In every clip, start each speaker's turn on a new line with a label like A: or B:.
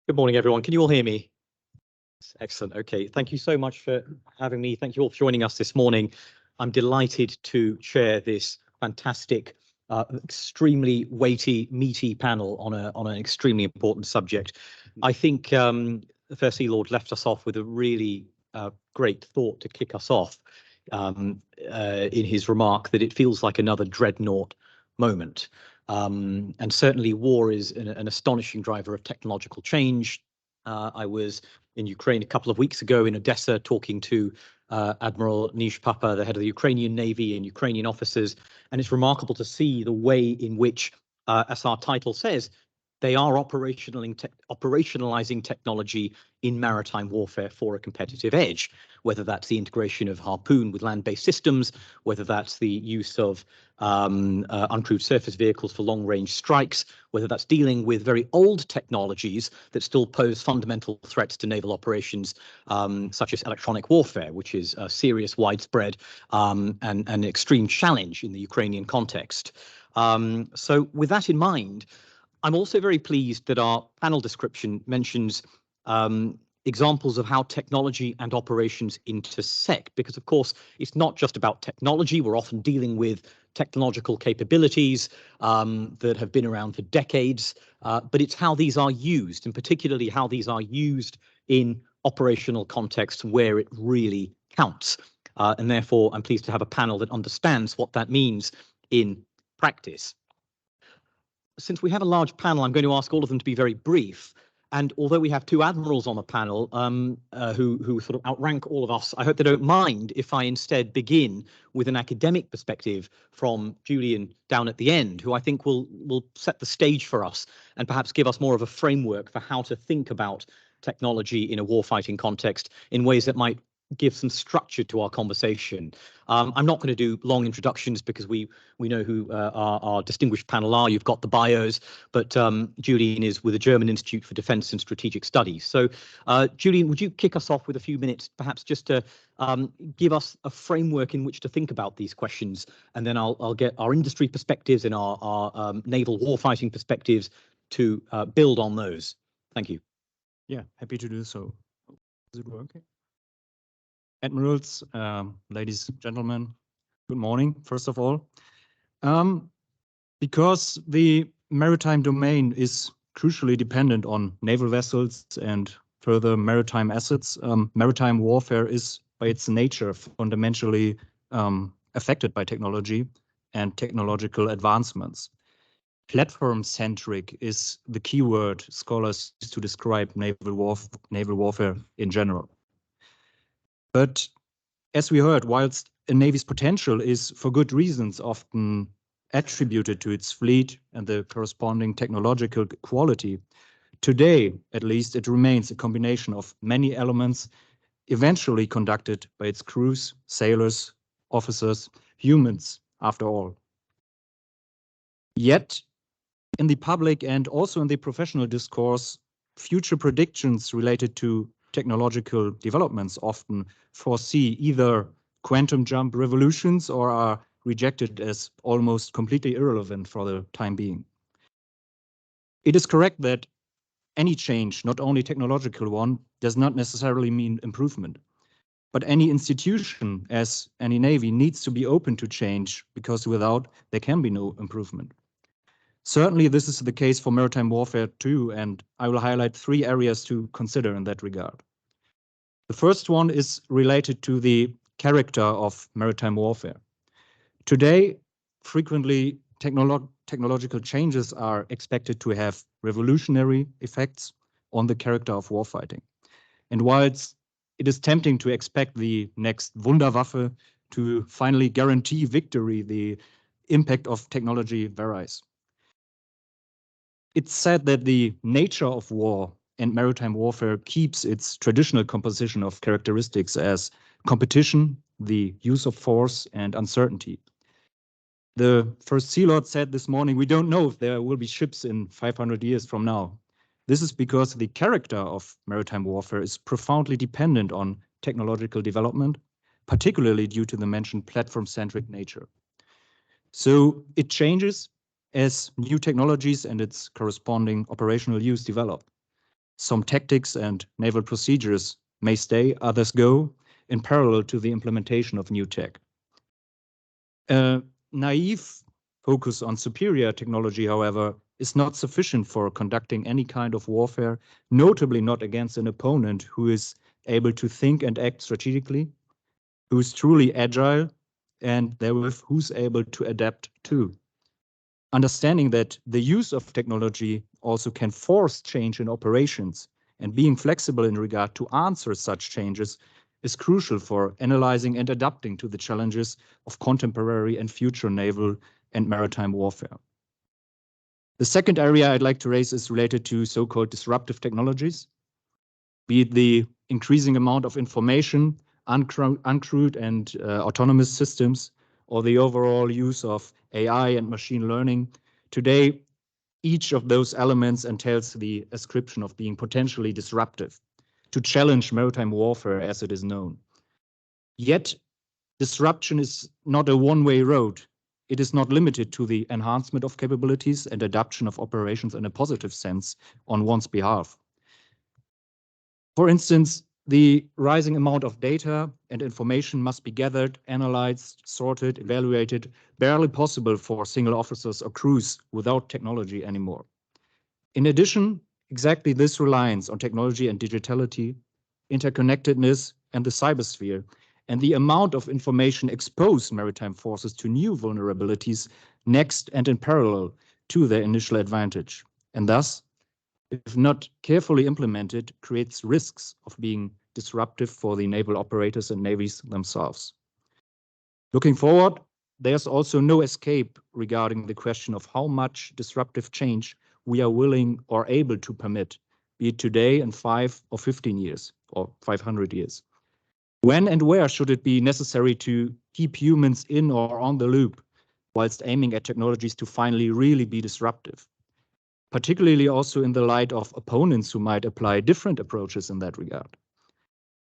A: Good morning, everyone. Can you all hear me? Excellent. Okay. Thank you so much for having me. Thank you all for joining us this morning. I'm delighted to chair this fantastic, extremely weighty, meaty panel on an extremely important subject. I think the First Sea Lord left us off with a really great thought to kick us off in his remark that it feels like another dreadnought moment. And certainly war is an astonishing driver of technological change. I was in Ukraine a couple of weeks ago in Odessa talking to Admiral Papa, the head of the Ukrainian Navy, and Ukrainian officers. And it's remarkable to see the way in which, as our title says, they are operationalizing technology in maritime warfare for a competitive edge, whether that's the integration of Harpoon with land-based systems, whether that's the use of uncrewed surface vehicles for long-range strikes, whether that's dealing with very old technologies that still pose fundamental threats to naval operations, such as electronic warfare, which is a serious, widespread, and an extreme challenge in the Ukrainian context. So with that in mind, I'm also very pleased that our panel description mentions examples of how technology and operations intersect, because of course, it's not just about technology. We're often dealing with technological capabilities that have been around for decades, but it's how these are used, and particularly how these are used in operational contexts where it really counts. And therefore, I'm pleased to have a panel that understands what that means in practice. Since we have a large panel, I'm going to ask all of them to be very brief. And although we have two admirals on the panel who sort of outrank all of us, I hope they don't mind if I instead begin with an academic perspective from Julian down at the end, who I think will set the stage for us and perhaps give us more of a framework for how to think about technology in a warfighting context in ways that might give some structure to our conversation. I'm not going to do long introductions because we know who our distinguished panel are. You've got the bios, but Julian is with the German Institute for Defence and Strategic Studies. So Julian, would you kick us off with a few minutes, perhaps just to give us a framework in which to think about these questions, and then I'll get our industry perspectives and our naval warfighting perspectives to build on those. Thank you.
B: Yeah, happy to do so. Is it working? Admirals, ladies and gentlemen, good morning, first of all. Because the maritime domain is crucially dependent on naval vessels and further maritime assets, maritime warfare is by its nature fundamentally affected by technology and technological advancements. Platform-centric is the keyword scholars use to describe naval warfare in general. But as we heard, whilst a navy's potential is for good reasons often attributed to its fleet and the corresponding technological quality, today, at least, it remains a combination of many elements eventually conducted by its crews, sailors, officers, humans, after all. Yet, in the public and also in the professional discourse, future predictions related to technological developments often foresee either quantum jump revolutions or are rejected as almost completely irrelevant for the time being. It is correct that any change, not only technological one, does not necessarily mean improvement. But any institution, as any navy, needs to be open to change, because without, there can be no improvement. Certainly, this is the case for maritime warfare too, and I will highlight three areas to consider in that regard. The first one is related to the character of maritime warfare. Today, frequently, technological changes are expected to have revolutionary effects on the character of warfighting. And whilst it is tempting to expect the next Wunderwaffe to finally guarantee victory, the impact of technology varies. It's said that the nature of war and maritime warfare keeps its traditional composition of characteristics as competition, the use of force, and uncertainty. The First Sea Lord said this morning, we don't know if there will be ships in 500 years from now. This is because the character of maritime warfare is profoundly dependent on technological development, particularly due to the mentioned platform-centric nature. So it changes as new technologies and its corresponding operational use develop. Some tactics and naval procedures may stay, others go, in parallel to the implementation of new tech. A naive focus on superior technology, however, is not sufficient for conducting any kind of warfare, notably not against an opponent who is able to think and act strategically, who is truly agile, and therewith who's able to adapt too. Understanding that the use of technology also can force change in operations and being flexible in regard to answer such changes is crucial for analyzing and adapting to the challenges of contemporary and future naval and maritime warfare. The second area I'd like to raise is related to so-called disruptive technologies, be it the increasing amount of information, uncrewed and autonomous systems, or the overall use of AI and machine learning. Today, each of those elements entails the ascription of being potentially disruptive, to challenge maritime warfare as it is known. Yet, disruption is not a one-way road. It is not limited to the enhancement of capabilities and adaptation of operations in a positive sense on one's behalf. For instance, the rising amount of data and information must be gathered, analyzed, sorted, evaluated, barely possible for single officers or crews without technology anymore. In addition, exactly this reliance on technology and digitality, interconnectedness, and the cybersphere, and the amount of information exposed maritime forces to new vulnerabilities next and in parallel to their initial advantage. And thus, if not carefully implemented, creates risks of being disruptive for the naval operators and navies themselves. Looking forward, there's also no escape regarding the question of how much disruptive change we are willing or able to permit, be it today in 5 or 15 years or 500 years. When and where should it be necessary to keep humans in or on the loop, whilst aiming at technologies to finally really be disruptive? Particularly also in the light of opponents who might apply different approaches in that regard.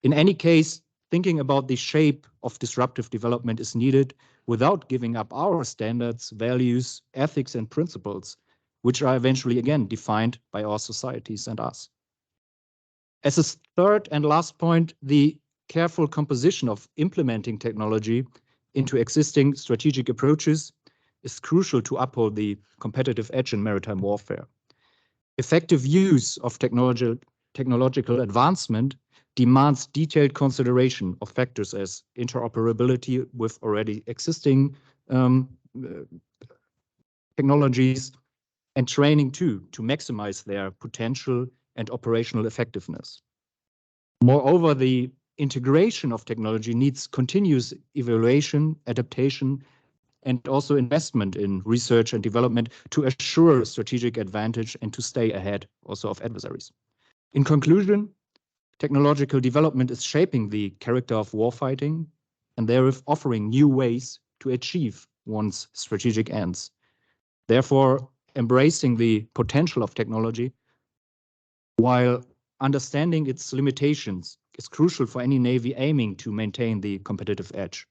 B: In any case, thinking about the shape of disruptive development is needed without giving up our standards, values, ethics, and principles, which are eventually again defined by our societies and us. As a third and last point, the careful composition of implementing technology into existing strategic approaches is crucial to uphold the competitive edge in maritime warfare. Effective use of technological advancement demands detailed consideration of factors as interoperability with already existing technologies and training too, to maximize their potential and operational effectiveness. Moreover, the integration of technology needs continuous evaluation, adaptation, and also investment in research and development to assure strategic advantage and to stay ahead also of adversaries. In conclusion, technological development is shaping the character of warfighting and therewith offering new ways to achieve one's strategic ends. Therefore, embracing the potential of technology while understanding its limitations is crucial for any navy aiming to maintain the competitive edge.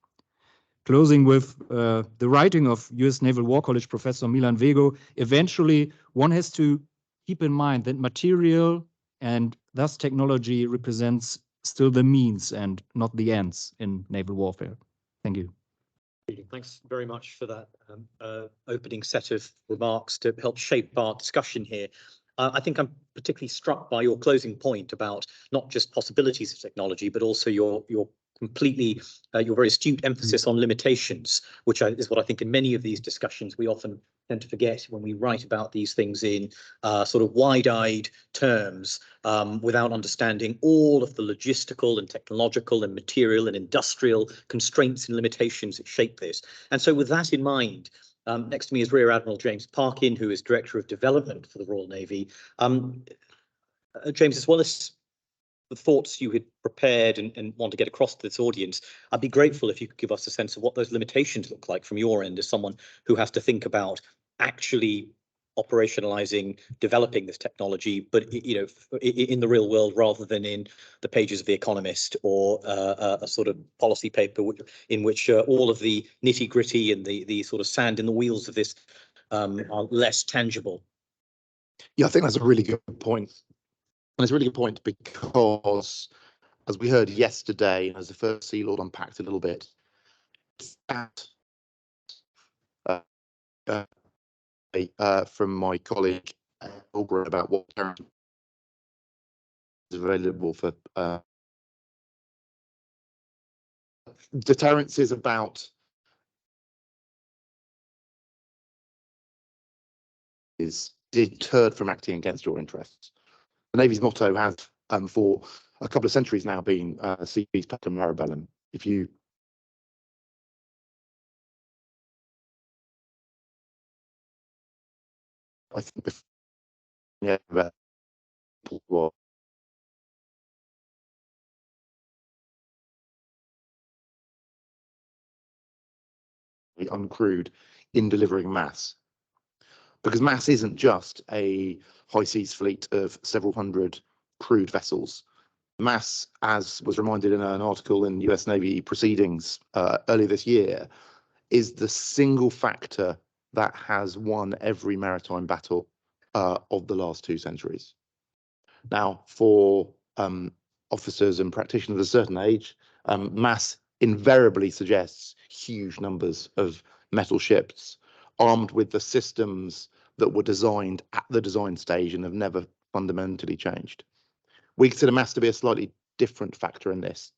B: Closing with the writing of US Naval War College professor Milan Vego, eventually one has to keep in mind that material and thus technology represents still the means and not the ends in naval warfare. Thank you.
A: Thanks very much for that opening set of remarks to help shape our discussion here. I think I'm particularly struck by your closing point about not just possibilities of technology, but also your very astute emphasis on limitations, which is what I think in many of these discussions we often tend to forget when we write about these things in sort of wide-eyed terms without understanding all of the logistical and technological and material and industrial constraints and limitations that shape this. And so with that in mind, next to me is Rear Admiral James Parkin, who is Director of Development for the Royal Navy. James, as well as the thoughts you had prepared and want to get across to this audience, I'd be grateful if you could give us a sense of what those limitations look like from your end as someone who has to think about actually operationalizing, developing this technology, but in the real world rather than in the pages of The Economist or a sort of policy paper in which all of the nitty-gritty and the sort of sand in the wheels of this are less tangible.
C: Yeah, I think that's a really good point. And it's a really good point because, as we heard yesterday, and as the first Sea Lord unpacked a little bit, it's that from my colleague about what is available for deterrence is about is deterred from acting against your interests. The Navy's motto has for a couple of centuries now been "Si vis pacem mare bellum." If you I think before, yeah, were uncrewed in delivering mass, because mass isn't just a high seas fleet of several hundred crewed vessels. Mass, as was reminded in an article in US Navy proceedings earlier this year, is the single factor that has won every maritime battle of the last 2 centuries. Now, for officers and practitioners of a certain age, mass invariably suggests huge numbers of metal ships armed with the systems that were designed at the design stage and have never fundamentally changed. We consider mass to be a slightly different factor in this,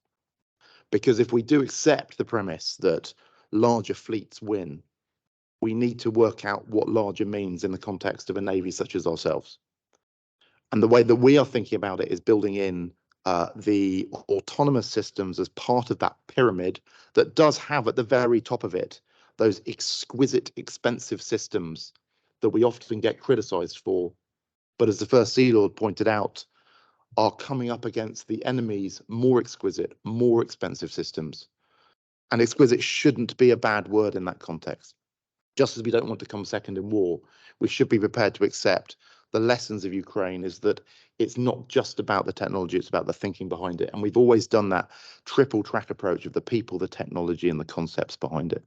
C: because if we do accept the premise that larger fleets win, we need to work out what larger means in the context of a navy such as ourselves. And the way that we are thinking about it is building in the autonomous systems as part of that pyramid that does have at the very top of it those exquisite, expensive systems that we often get criticized for, but as the first Sea Lord pointed out, are coming up against the enemy's more exquisite, more expensive systems. And exquisite shouldn't be a bad word in that context. Just as we don't want to come second in war, we should be prepared to accept the lessons of Ukraine is that it's not just about the technology, it's about the thinking behind it. And we've always done that triple track approach of the people, the technology, and the concepts behind it.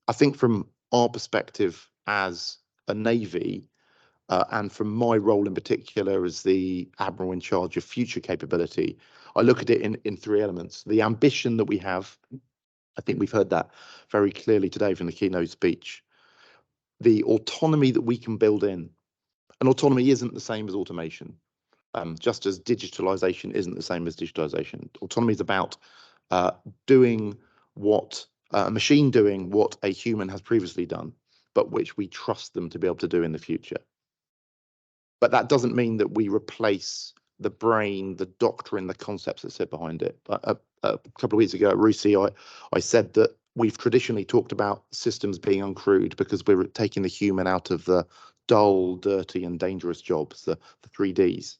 C: I think from our perspective as a Navy, and from my role in particular as the Admiral in charge of future capability, I look at it in 3 elements. The ambition that we have, I think we've heard that very clearly today from the keynote speech. The autonomy that we can build in, and autonomy isn't the same as automation, just as digitalization isn't the same as digitalization. Autonomy is about doing what a machine doing what a human has previously done, but which we trust them to be able to do in the future. But that doesn't mean that we replace the brain, the doctrine, the concepts that sit behind it. A couple of weeks ago at RUSI, I said that we've traditionally talked about systems being uncrewed because we're taking the human out of the dull, dirty, and dangerous jobs, the 3Ds.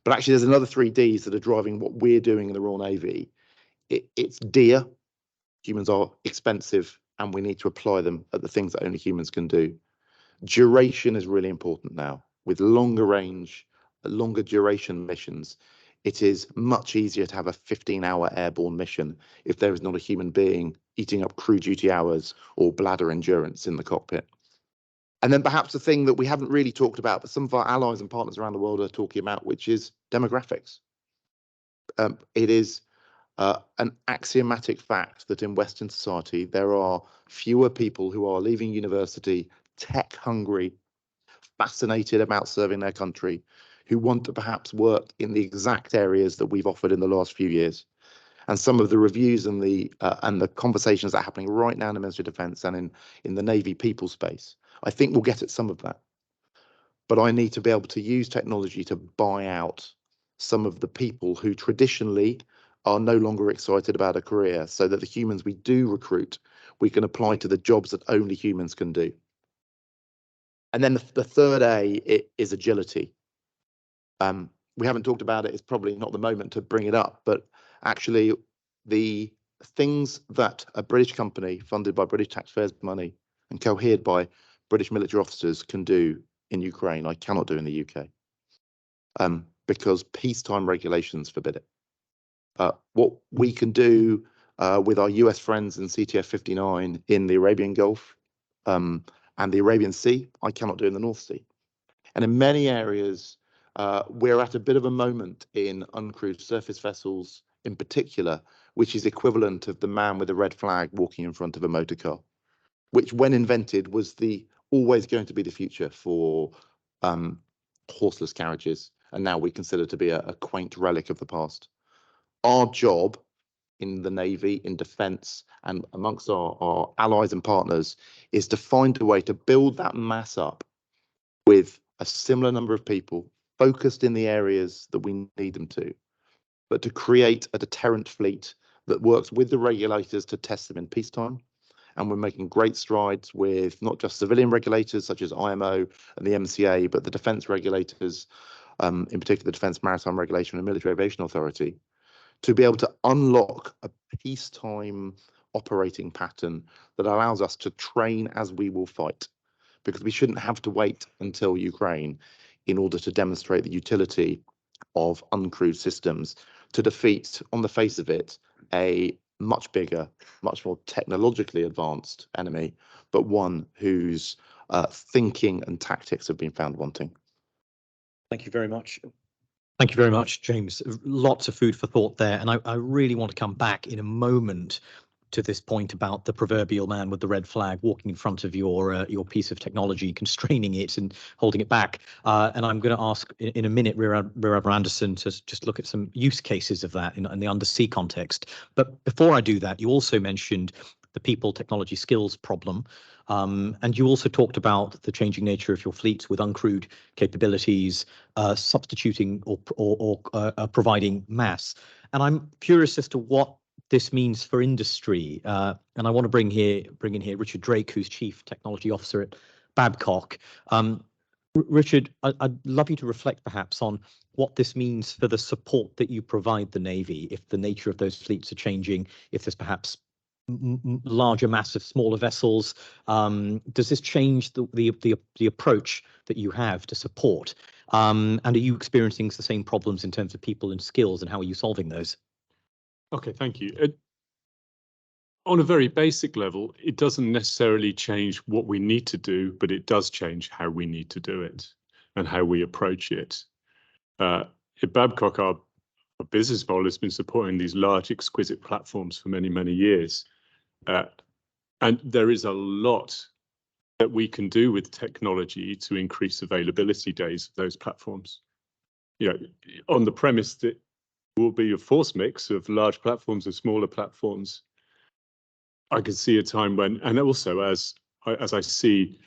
C: But actually, there's another 3Ds that are driving what we're doing in the Royal Navy. It's dear. Humans are expensive, and we need to apply them at the things that only humans can do. Duration is really important now. With longer range, longer duration missions, it is much easier to have a 15-hour airborne mission if there is not a human being eating up crew duty hours or bladder endurance in the cockpit. And then perhaps the thing that we haven't really talked about, but some of our allies and partners around the world are talking about, which is demographics. It is an axiomatic fact that in Western society, there are fewer people who are leaving university tech hungry, fascinated about serving their country, who want to perhaps work in the exact areas that we've offered in the last few years. And some of the reviews and the conversations that are happening right now in the Ministry of Defence and in the Navy people space, I think we'll get at some of that. But I need to be able to use technology to buy out some of the people who traditionally are no longer excited about a career, so that the humans we do recruit, we can apply to the jobs that only humans can do. And then the third A is agility. We haven't talked about it. It's probably not the moment to bring it up, but actually the things that a British company funded by British taxpayers' money and cohered by British military officers can do in Ukraine, I cannot do in the UK, because peacetime regulations forbid it. What we can do with our US friends in CTF 59 in the Arabian Gulf and the Arabian Sea, I cannot do in the North Sea. And in many areas, We're at a bit of a moment in uncrewed surface vessels in particular, which is equivalent of the man with a red flag walking in front of a motor car, which when invented was always going to be the future for horseless carriages, and now we consider to be a quaint relic of the past. Our job in the Navy, in defence, and amongst our allies and partners is to find a way to build that mass up with a similar number of people focused in the areas that we need them to, but to create a deterrent fleet that works with the regulators to test them in peacetime. And we're making great strides with not just civilian regulators such as IMO and the MCA, but the defence regulators, in particular the Defence Maritime Regulation and Military Aviation Authority, to be able to unlock a peacetime operating pattern that allows us to train as we will fight. Because we shouldn't have to wait until Ukraine in order to demonstrate the utility of uncrewed systems to defeat, on the face of it, a much bigger, much more technologically advanced enemy, but one whose thinking and tactics have been found wanting.
A: Thank you very much. Thank you very much, James. Lots of food for thought there. And I really want to come back in a moment to this point about the proverbial man with the red flag walking in front of your piece of technology, constraining it and holding it back. And I'm going to ask in a minute Rear Admiral Andersen to just look at some use cases of that in the undersea context. But before I do that, you also mentioned the people technology skills problem. And you also talked about the changing nature of your fleets with uncrewed capabilities, substituting or providing mass. And I'm curious as to what this means for industry. And I want to bring in here Richard Drake, who's Chief Technology Officer at Babcock. Richard, I'd love you to reflect perhaps on what this means for the support that you provide the Navy, if the nature of those fleets are changing, if there's perhaps larger mass of smaller vessels. Does this change the approach that you have to support? And are you experiencing the same problems in terms of people and skills, and how are you solving those?
D: Okay, thank you. On a very basic level, it doesn't necessarily change what we need to do, but it does change how we need to do it and how we approach it. At Babcock, our business model has been supporting these large, exquisite platforms for many, many years. And there is a lot that we can do with technology to increase availability days of those platforms. You know, on the premise that will be a force mix of large platforms and smaller platforms. I could see a time when, and also as I see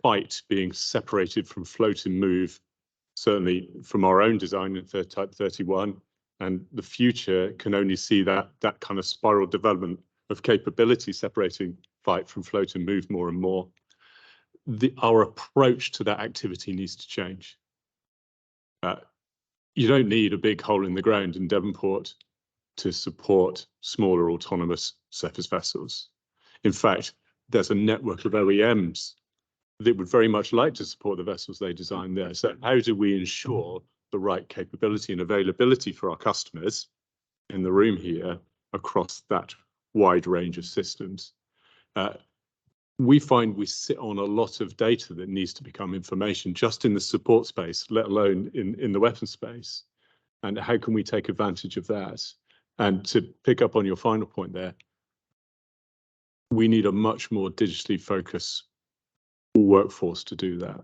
D: fight being separated from float and move, certainly from our own design in Type 31, and the future can only see that kind of spiral development of capability separating fight from float and move more and more. Our approach to that activity needs to change. You don't need a big hole in the ground in Devonport to support smaller autonomous surface vessels. In fact, there's a network of OEMs that would very much like to support the vessels they design there. So how do we ensure the right capability and availability for our customers in the room here across that wide range of systems? We find we sit on a lot of data that needs to become information just in the support space, let alone in the weapons space. And how can we take advantage of that? And to pick up on your final point there, we need a much more digitally focused workforce to do that.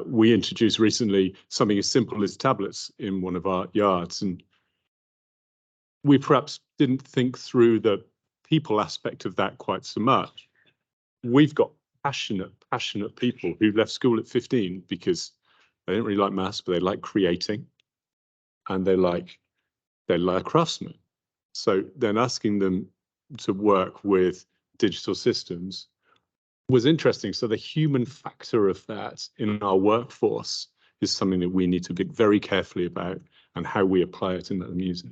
D: We introduced recently something as simple as tablets in one of our yards, and we perhaps didn't think through the people aspect of that quite so much. We've got passionate people who left school at 15 because they didn't really like maths, but they like creating, and they're craftsmen. So then asking them to work with digital systems was interesting. So the human factor of that in our workforce is something that we need to think very carefully about, and how we apply it in the music.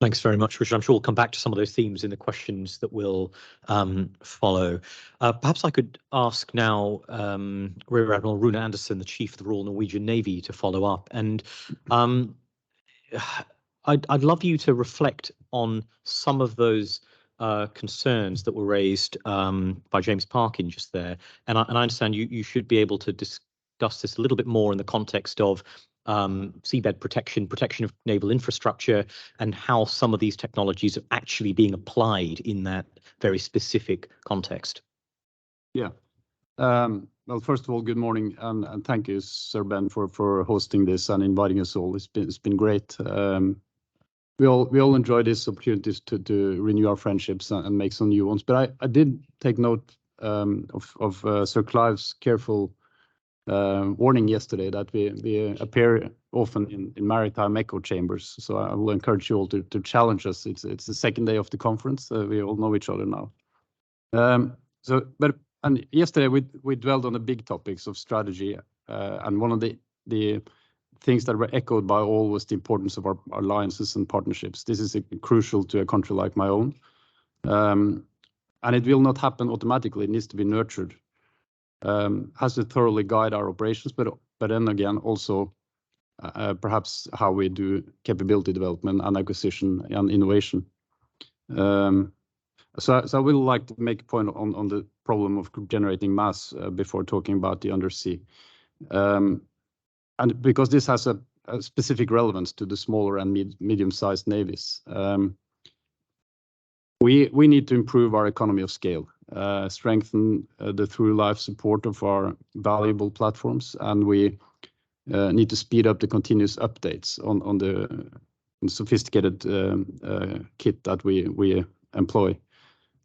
A: Thanks very much, Richard. I'm sure we'll come back to some of those themes in the questions that will follow. Perhaps I could ask now Rear Admiral Rune Andersen, the Chief of the Royal Norwegian Navy, to follow up. And I'd love you to reflect on some of those concerns that were raised by James Parkin just there. And I understand you should be able to discuss this a little bit more in the context of seabed protection of naval infrastructure, and how some of these technologies are actually being applied in that very specific context.
E: Yeah. Well, first of all, good morning, and thank you, Sir Ben, for hosting this and inviting us all. It's been great. We all enjoy these opportunities to renew our friendships and make some new ones. But I did take note of Sir Clive's careful warning yesterday that we appear often in maritime echo chambers. So I will encourage you all to challenge us. It's the second day of the conference. We all know each other now. And yesterday we dwelled on the big topics of strategy, and one of the things that were echoed by all was the importance of our alliances and partnerships. This is crucial to a country like my own, and it will not happen automatically. It needs to be nurtured. Has to thoroughly guide our operations, but then again also perhaps how we do capability development and acquisition and innovation. So I would like to make a point on the problem of generating mass before talking about the undersea. And because this has a specific relevance to the smaller and medium-sized navies. We need to improve our economy of scale, strengthen the through-life support of our valuable platforms, and we need to speed up the continuous updates on the sophisticated kit that we employ.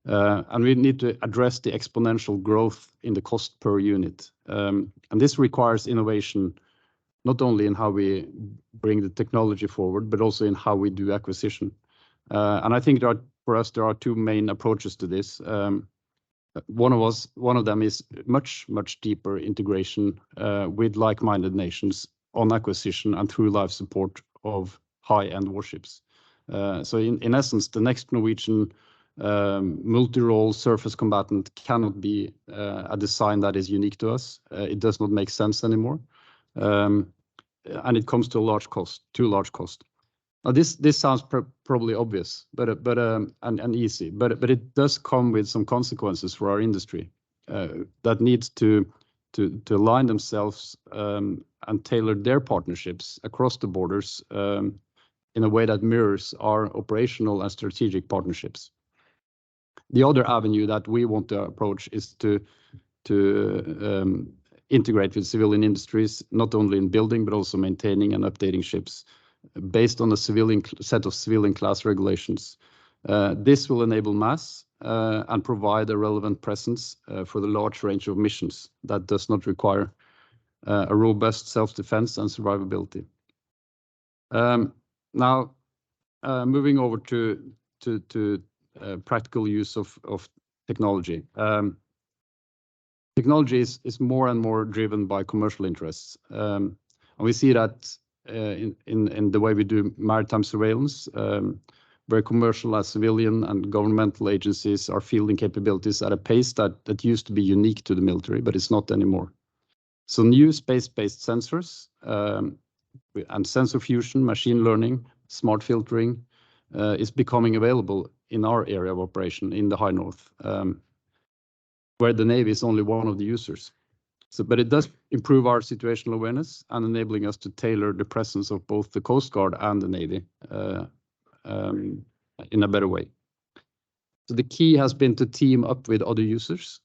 E: And we need to address the exponential growth in the cost per unit. And this requires innovation, not only in how we bring the technology forward, but also in how we do acquisition. And I think for us, there are two main approaches to this. One of them is much deeper integration with like-minded nations on acquisition and through life support of high-end warships. So in essence, the next Norwegian multi-role surface combatant cannot be a design that is unique to us. It does not make sense anymore, and it comes to a large cost, too large cost. Now this sounds probably obvious, and easy, but it does come with some consequences for our industry that needs to align themselves and tailor their partnerships across the borders in a way that mirrors our operational and strategic partnerships. The other avenue that we want to approach is to integrate with civilian industries, not only in building, but also maintaining and updating ships based on a set of civilian class regulations. This will enable mass and provide a relevant presence for the large range of missions that does not require a robust self-defense and survivability. Now, moving over to practical use of technology. Technology is more and more driven by commercial interests. And we see that in the way we do maritime surveillance, where commercial and civilian and governmental agencies are fielding capabilities at a pace that used to be unique to the military, but it's not anymore. So new space-based sensors and sensor fusion, machine learning, smart filtering is becoming available in our area of operation in the High North, where the Navy is only one of the users. But it does improve our situational awareness and enabling us to tailor the presence of both the Coast Guard and the Navy in a better way. So the key has been to team up with other users,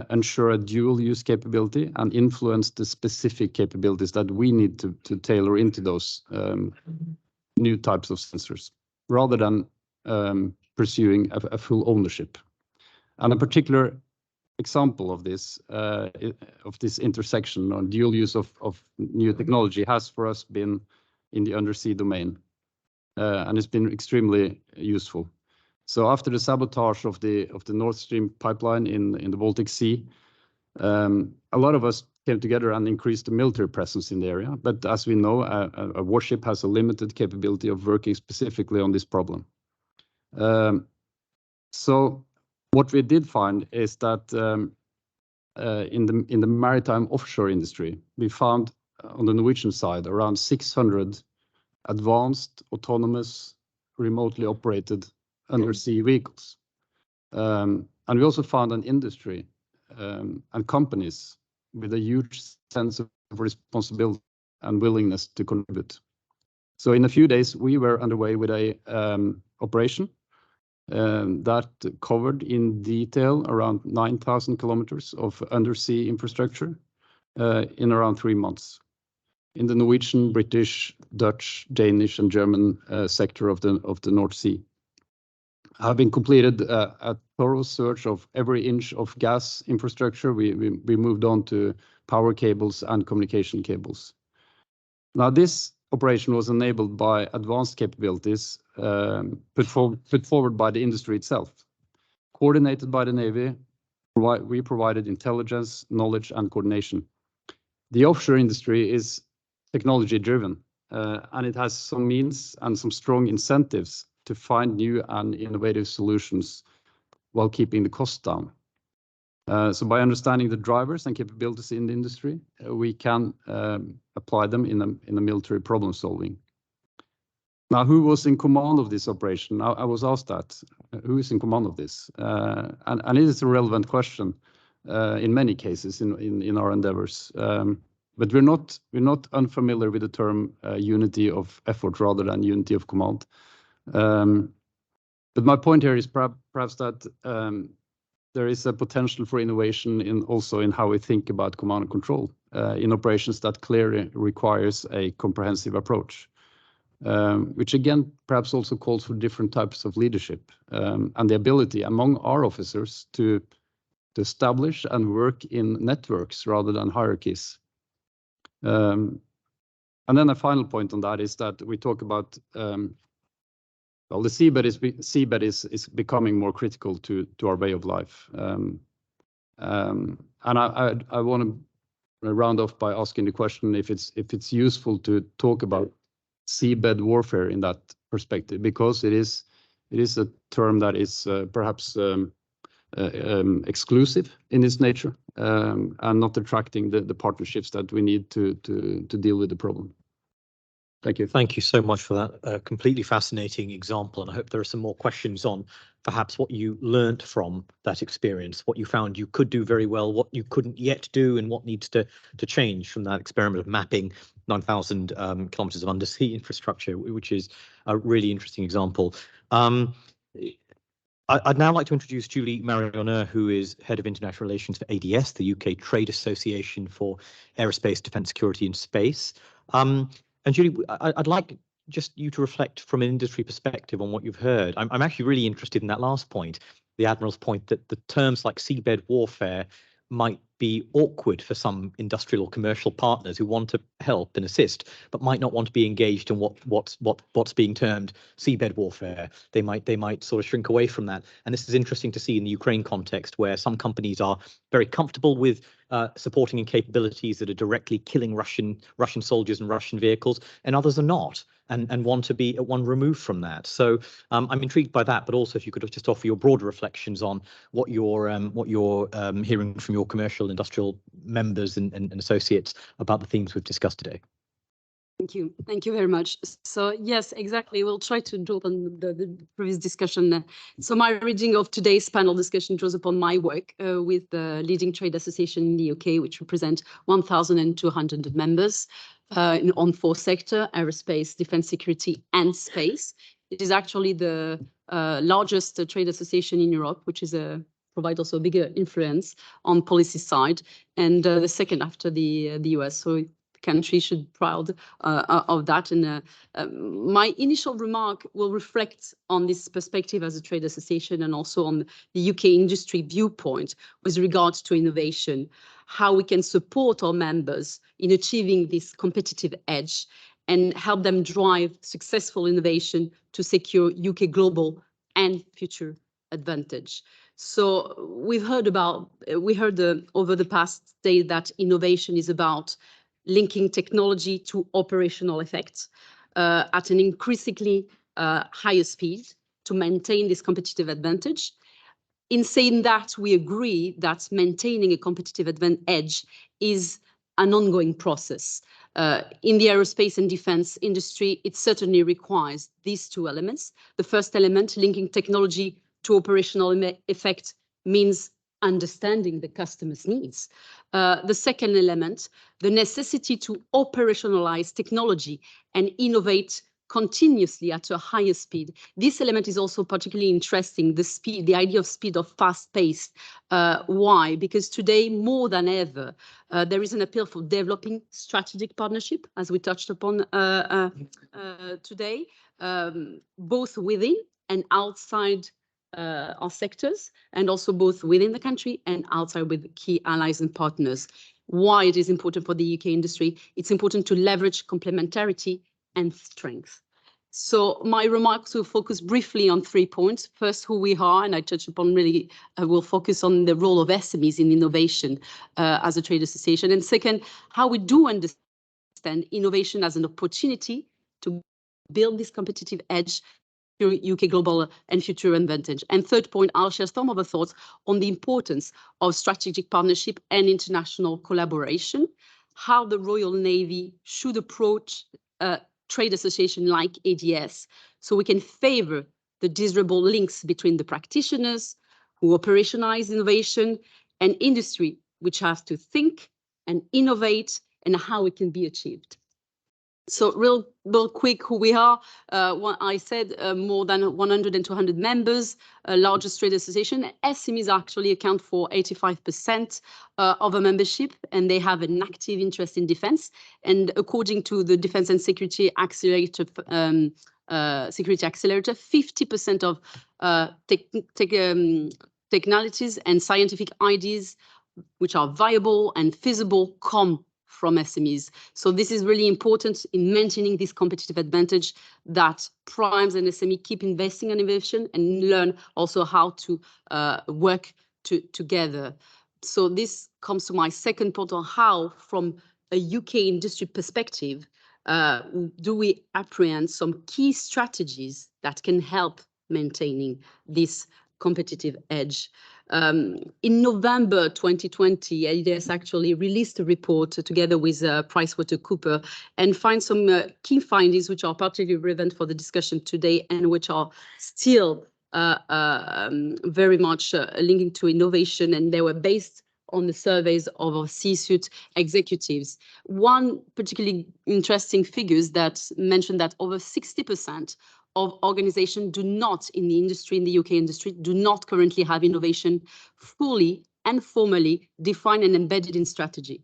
E: ensure a dual use capability, and influence the specific capabilities that we need to tailor into those new types of sensors, rather than pursuing a full ownership. And a particular example of this intersection or dual use of new technology has for us been in the undersea domain, and it's been extremely useful. So after the sabotage of the Nord Stream pipeline in the Baltic Sea, a lot of us came together and increased the military presence in the area. But as we know, a warship has a limited capability of working specifically on this problem. So what we did find is that in the maritime offshore industry, we found on the Norwegian side around 600 advanced, autonomous, remotely operated undersea vehicles. And we also found an industry and companies with a huge sense of of responsibility and willingness to contribute. So in a few days, we were underway with a operation that covered in detail around 9,000 kilometers of undersea infrastructure in around 3 months in the Norwegian, British, Dutch, Danish, and German sector of the North Sea. Having completed a thorough search of every inch of gas infrastructure, we moved on to power cables and communication cables. Now, this operation was enabled by advanced capabilities put forward by the industry itself. Coordinated by the Navy, we provided intelligence, knowledge, and coordination. The offshore industry is technology-driven, and it has some means and some strong incentives to find new and innovative solutions while keeping the costs down. So by understanding the drivers and capabilities in the industry, we can apply them in a military problem solving. Now, who was in command of this operation? I was asked that. Who is in command of this? And it is a relevant question in many cases in our endeavors. But we're not unfamiliar with the term unity of effort rather than unity of command. But my point here is perhaps that there is a potential for innovation also in how we think about command and control in operations that clearly requires a comprehensive approach, which again perhaps also calls for different types of leadership and the ability among our officers to establish and work in networks rather than hierarchies. And then a final point on that is that we talk about well, the seabed is becoming more critical to our way of life. And I want to round off by asking the question if it's useful to talk about seabed warfare in that perspective, because it is a term that is perhaps exclusive in its nature and not attracting the partnerships that we need to deal with the problem. Thank you.
A: Thank you so much for that completely fascinating example. And I hope there are some more questions on perhaps what you learned from that experience, what you found you could do very well, what you couldn't yet do, and what needs to change from that experiment of mapping 9,000 kilometers of undersea infrastructure, which is a really interesting example. I'd now like to introduce Julie Marionneau, who is Head of International Relations for ADS, the UK Trade Association for Aerospace, Defence, Security and Space. And Julie, I'd like just you to reflect from an industry perspective on what you've heard. I'm actually really interested in that last point, the Admiral's point that the terms like seabed warfare might be awkward for some industrial or commercial partners who want to help and assist, but might not want to be engaged in what's being termed seabed warfare. They might sort of shrink away from that. And this is interesting to see in the Ukraine context, where some companies are very comfortable with supporting in capabilities that are directly killing Russian soldiers and Russian vehicles, and others are not, and want to be at one remove from that. So I'm intrigued by that, but also if you could just offer your broader reflections on what you're hearing from your commercial industrial members and associates about the themes we've discussed today.
F: Thank you very much. So yes, exactly. We'll try to draw on the previous discussion. So my reading of today's panel discussion draws upon my work with the leading trade association in the UK, which represent 1,200 members on 4 sectors: aerospace, defence, security, and space. It is actually the largest trade association in Europe, which is provide also a bigger influence on policy side, and the second after the US. So country should be proud of that. And my initial remark will reflect on this perspective as a trade association and also on the UK industry viewpoint with regards to innovation, how we can support our members in achieving this competitive edge and help them drive successful innovation to secure UK global and future advantage. So we heard over the past day that innovation is about linking technology to operational effects at an increasingly higher speed to maintain this competitive advantage. In saying that, we agree that maintaining a competitive edge is an ongoing process. In the aerospace and defense industry, it certainly requires these 2 elements. The first element, linking technology to operational effect, means understanding the customer's needs. The second element, the necessity to operationalize technology and innovate continuously at a higher speed. This element is also particularly interesting, the speed, the idea of speed, of fast-paced. Why? Because today, more than ever, there is an appeal for developing strategic partnership, as we touched upon today, both within and outside our sectors, and also both within the country and outside with key allies and partners. Why it is important for the UK industry? It's important to leverage complementarity and strength. So my remarks will focus briefly on 3 points. First, who we are, and I touch upon really, will focus on the role of SMEs in innovation as a trade association. And second, how we do understand innovation as an opportunity to build this competitive edge through UK global and future advantage. And third point, I'll share some of the thoughts on the importance of strategic partnership and international collaboration, how the Royal Navy should approach trade association like ADS, so we can favor the desirable links between the practitioners who operationalize innovation and industry, which have to think and innovate and how it can be achieved. So real quick, who we are. What I said, more than 100 and 200 members, largest trade association. SMEs actually account for 85% of a membership, and they have an active interest in defense. And according to the Defense and Security Accelerator, 50% of technologies and scientific ideas which are viable and feasible come from SMEs. So this is really important in maintaining this competitive advantage that primes and SME keep investing in innovation and learn also how to work together. So this comes to my second point on how, from a UK industry perspective, do we apprehend some key strategies that can help maintaining this competitive edge. In November 2020, ADS actually released a report together with PricewaterhouseCoopers and find some key findings which are particularly relevant for the discussion today and which are still very much linking to innovation, and they were based on the surveys of our C-suite executives. One particularly interesting figures that mentioned that over 60% of organizations do not, in the industry, in the UK industry, do not currently have innovation fully and formally defined and embedded in strategy.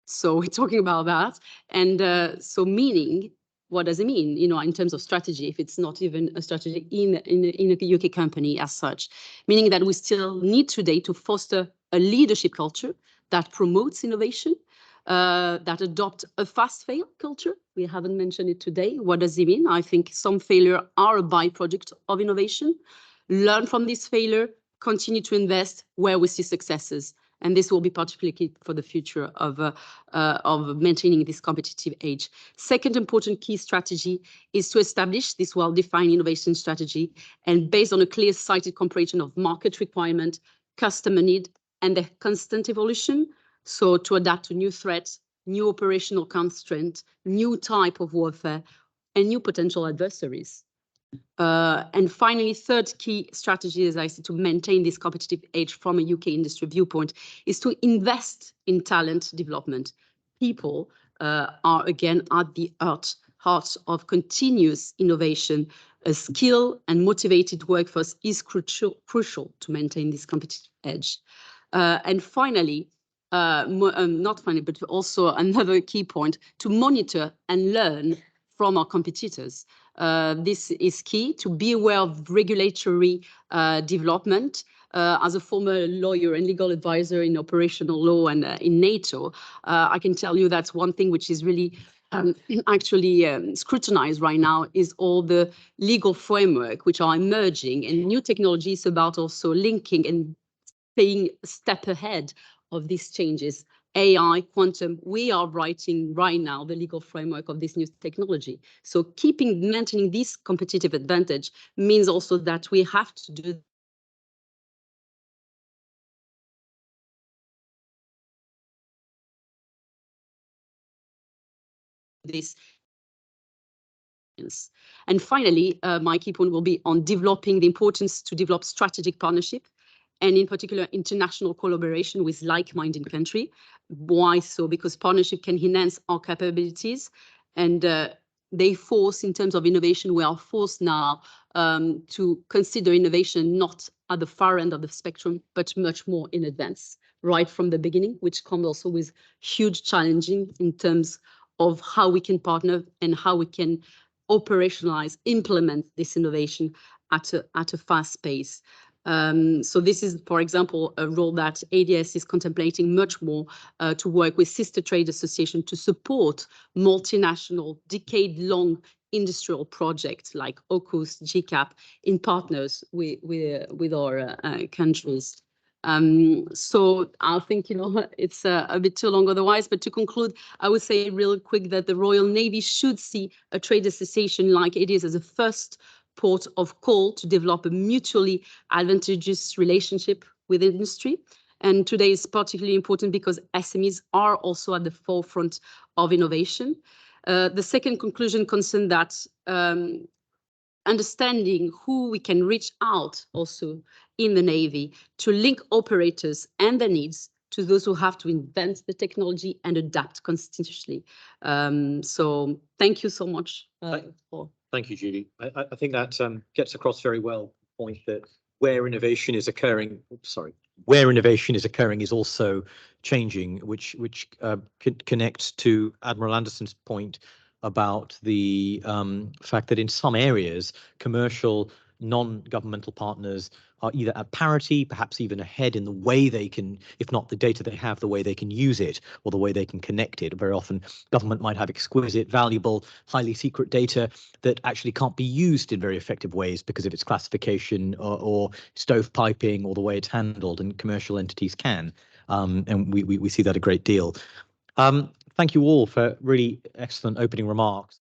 F: So we're talking about that. And so meaning, what does it mean, you know, in terms of strategy, if it's not even a strategy in a UK company as such? Meaning that we still need today to foster a leadership culture that promotes innovation, that adopt a fast fail culture. We haven't mentioned it today. What does it mean? I think some failure are a byproduct of innovation. Learn from this failure, continue to invest where we see successes. And this will be particularly key for the future of maintaining this competitive edge. Second important key strategy is to establish this well-defined innovation strategy and based on a clear-sighted comparison of market requirement, customer need, and their constant evolution. So to adapt to new threats, new operational constraints, new type of warfare, and new potential adversaries. And finally, third key strategy, as I said, to maintain this competitive edge from a UK industry viewpoint, is to invest in talent development. People are again at the heart of continuous innovation. A skilled and motivated workforce is crucial to maintain this competitive edge. And finally, not finally, but also another key point, to monitor and learn from our competitors. This is key, to be aware of regulatory development. As a former lawyer and legal advisor in operational law and in NATO, I can tell you that's one thing which is really actually scrutinized right now is all the legal framework which are emerging, and new technologies about also linking and staying a step ahead of these changes. AI, quantum, we are writing right now the legal framework of this new technology. So maintaining this competitive advantage means also that we have to do this. And finally, my key point will be on developing the importance to develop strategic partnership and in particular international collaboration with like-minded country. Why so? Because partnership can enhance our capabilities, and they force, in terms of innovation, we are forced now to consider innovation not at the far end of the spectrum, but much more in advance, right from the beginning, which comes also with huge challenging in terms of how we can partner and how we can operationalize, implement this innovation at a fast pace. So this is, for example, a role that ADS is contemplating much more to work with sister trade association to support multinational, decade-long industrial projects like AUKUS, GCAP, in partners with our countries. So I think, it's a bit too long otherwise, but to conclude, I would say real quick that the Royal Navy should see a trade association like it is as a first port of call to develop a mutually advantageous relationship with industry. And today is particularly important because SMEs are also at the forefront of innovation. The second conclusion concerns that understanding who we can reach out also in the Navy to link operators and their needs to those who have to invent the technology and adapt constitutionally. So thank you so much.
A: Thank you, Julie. I think that gets across very well the point that where innovation is occurring, is also changing, which connects to Admiral Andersen's point about the fact that in some areas, commercial non-governmental partners are either at parity, perhaps even ahead in the way they can, if not the data they have, the way they can use it or the way they can connect it. Very often, government might have exquisite, valuable, highly secret data that actually can't be used in very effective ways because of its classification or stovepiping or the way it's handled, and commercial entities can. And we see that a great deal. Thank you all for really excellent opening remarks.